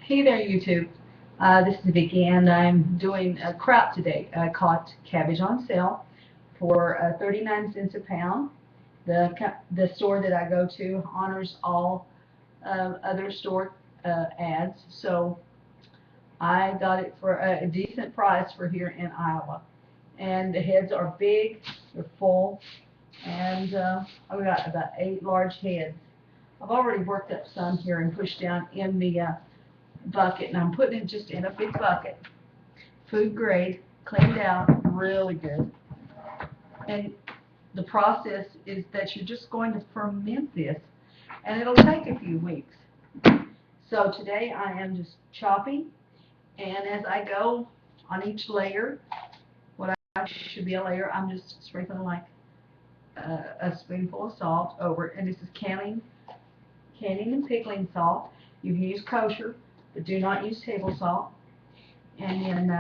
Hey there, YouTube. This is Vicki, and I'm doing a crop today. I caught cabbage on sale for 39 cents a pound. The store that I go to honors all other store ads, so I got it for a decent price for here in Iowa. And the heads are big, they're full, and I've got about 8 large heads. I've already worked up some here and pushed down in the bucket, and I'm putting it just in a big bucket. Food grade, cleaned out, really good. And the process is that you're just going to ferment this, and it'll take a few weeks. So today I am just chopping, and as I go on each layer, what I should be a layer, I'm just sprinkling like a spoonful of salt over it, and this is canning and pickling salt. You can use kosher, but do not use table salt. And then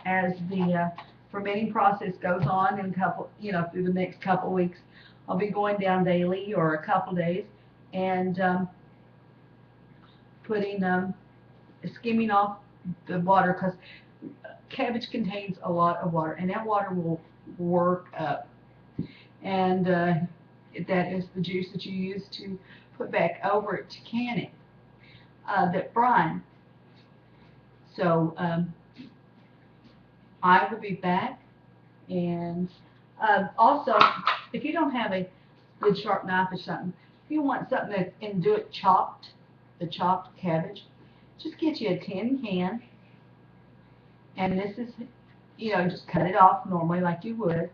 as the fermenting process goes on, in through the next couple weeks, I'll be going down daily or a couple days and putting skimming off the water, because cabbage contains a lot of water, and that water will work up, and that is the juice that you use to put back over it to can it, that brine. So I will be back, and also, if you don't have a good sharp knife or something, if you want something that and do it chopped, the chopped cabbage, just get you a tin can, and this is, just cut it off normally like you would,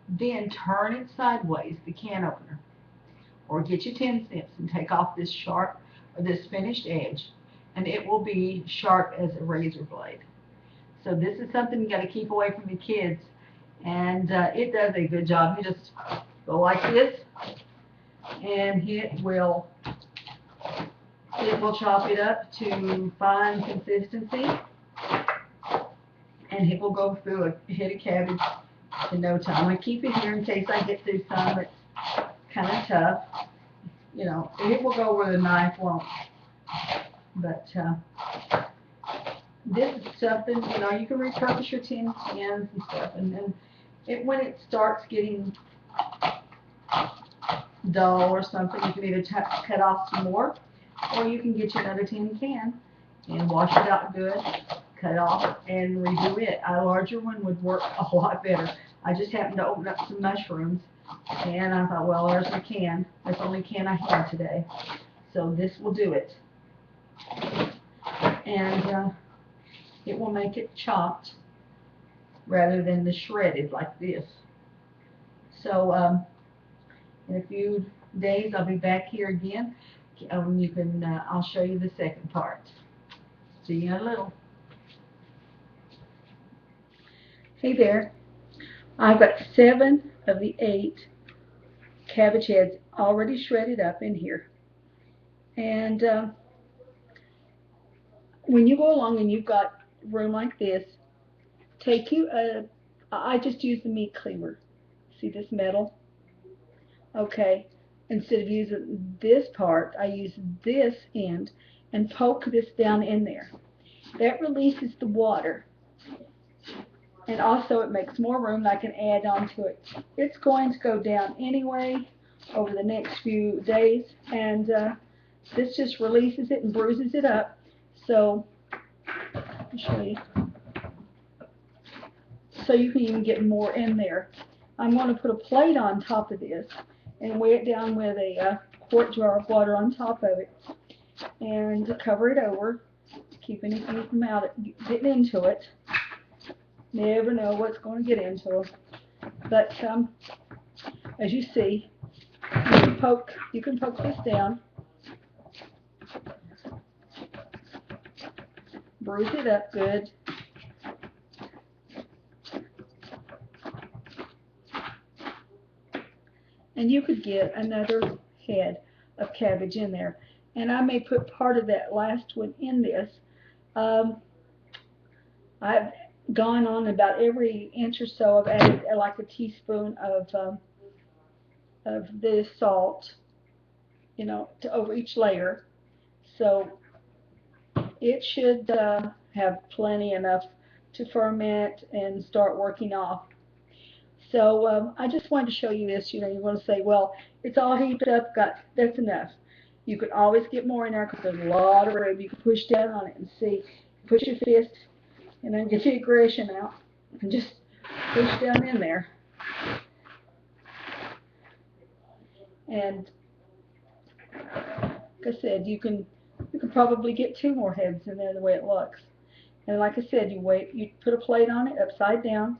then turn it sideways, the can opener, or get your 10 cents and take off this sharp or this finished edge, and it will be sharp as a razor blade. So this is something you got to keep away from the kids, and it does a good job. You just go like this, and it will chop it up to fine consistency, and it will go through a head of cabbage in no time. I keep it here in case I get through some that's kind of tough. It will go where the knife won't. But this is something, you can repurpose your tin cans and stuff, and then when it starts getting dull or something, you can either cut off some more, or you can get you another tin can and wash it out good, cut it off, and redo it. A larger one would work a lot better. I just happened to open up some mushrooms, and I thought, well, there's my can. That's the only can I had today, so this will do it. And it will make it chopped rather than the shredded like this. So in a few days I'll be back here again. I'll show you the second part. See you in a little. Hey there. I've got 7 of the 8 cabbage heads already shredded up in here. And when you go along and you've got room like this, I just use the meat cleaver. See this metal? Okay. Instead of using this part, I use this end and poke this down in there. That releases the water, and also it makes more room that I can add onto it. It's going to go down anyway over the next few days, and this just releases it and bruises it up. So I'll show you. So you can even get more in there. I'm going to put a plate on top of this and weigh it down with a quart jar of water on top of it, and cover it over, keep anything from getting into it. Never know what's going to get into it. But as you see, you can poke this down, bruise it up good, and you could get another head of cabbage in there. And I may put part of that last one in this. I've gone on about every inch or so. I've added like a teaspoon of this salt, to over each layer. So it should have plenty enough to ferment and start working off. So I just wanted to show you this. You know, you want to say, well, it's all heaped up, that's enough. You can always get more in there because there's a lot of room. You can push down on it and see. Push your fist and then get your aggression out and just push down in there. And like I said, you can probably get 2 more heads in there the way it looks. And like I said, you put a plate on it upside down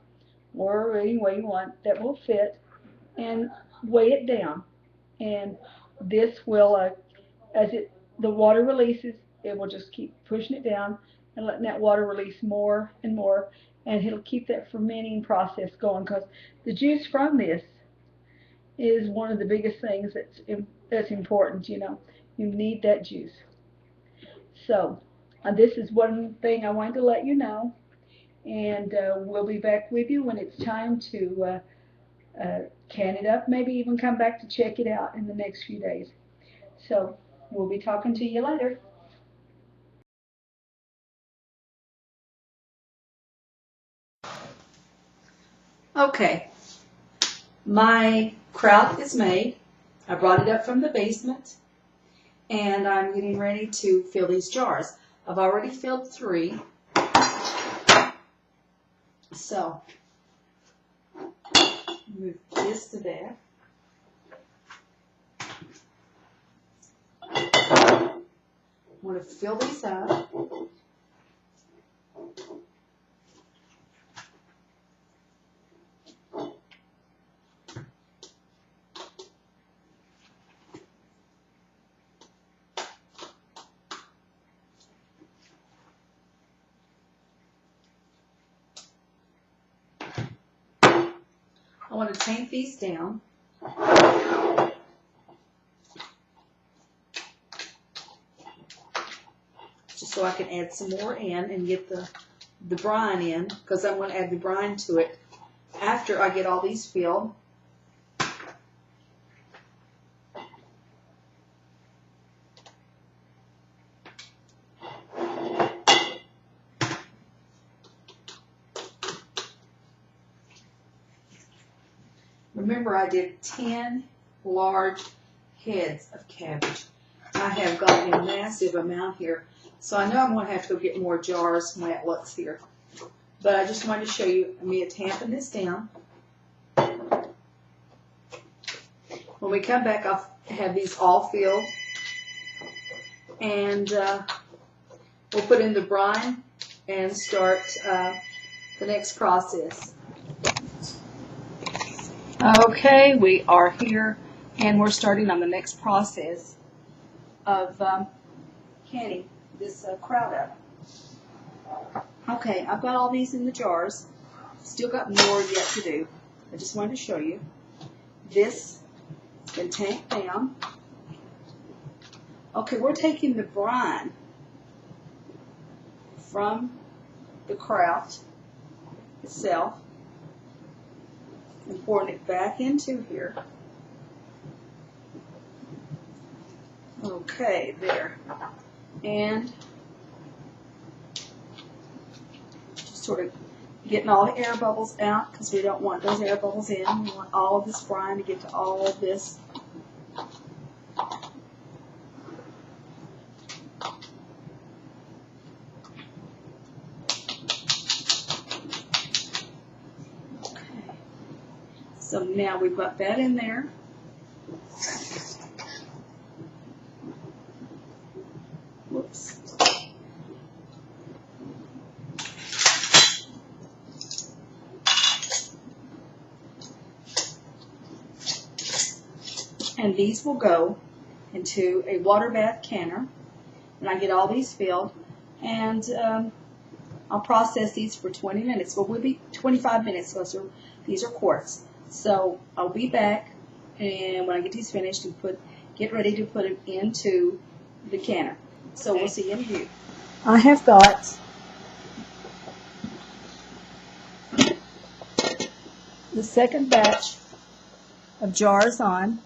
or any way you want that will fit, and weigh it down. And this will, as the water releases, it will just keep pushing it down and letting that water release more and more, and it'll keep that fermenting process going, because the juice from this is one of the biggest things that's important. You know, you need that juice. So this is one thing I wanted to let you know, and we'll be back with you when it's time to can it up, maybe even come back to check it out in the next few days. So we'll be talking to you later. Okay, my kraut is made. I brought it up from the basement, and I'm getting ready to fill these jars. I've already filled 3. So move this to there. I want to fill these up. I want to tank these down. Just so I can add some more in and get the brine in, because I'm going to add the brine to it after I get all these filled. Remember, I did 10 large heads of cabbage. I have got a massive amount here, so I know I'm going to have to go get more jars the way it looks here. But I just wanted to show you me tamping this down. When we come back, I'll have these all filled, and we'll put in the brine and start the next process. Okay, we are here, and we're starting on the next process of canning this kraut up. Okay, I've got all these in the jars. Still got more yet to do. I just wanted to show you. This has been tanked down. Okay, we're taking the brine from the kraut itself and pouring it back into here. Okay, there. And just sort of getting all the air bubbles out, because we don't want those air bubbles in. We want all of this brine to get to all of this. So now we've got that in there. Whoops. And these will go into a water bath canner. And I get all these filled. And I'll process these for 20 minutes. Well, we'll be 25 minutes because these are quarts. So I'll be back, and when I get these finished, and get ready to put them into the canner. So we'll see you in a few. I have got the second batch of jars on.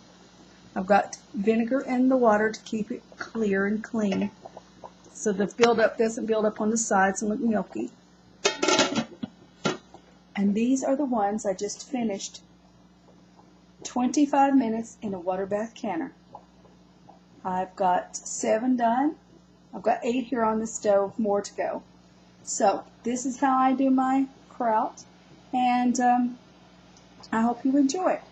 I've got vinegar in the water to keep it clear and clean. so the buildup doesn't build up on the sides and look milky. And these are the ones I just finished 25 minutes in a water bath canner. I've got 7 done. I've got 8 here on the stove, more to go. So this is how I do my kraut, and I hope you enjoy it.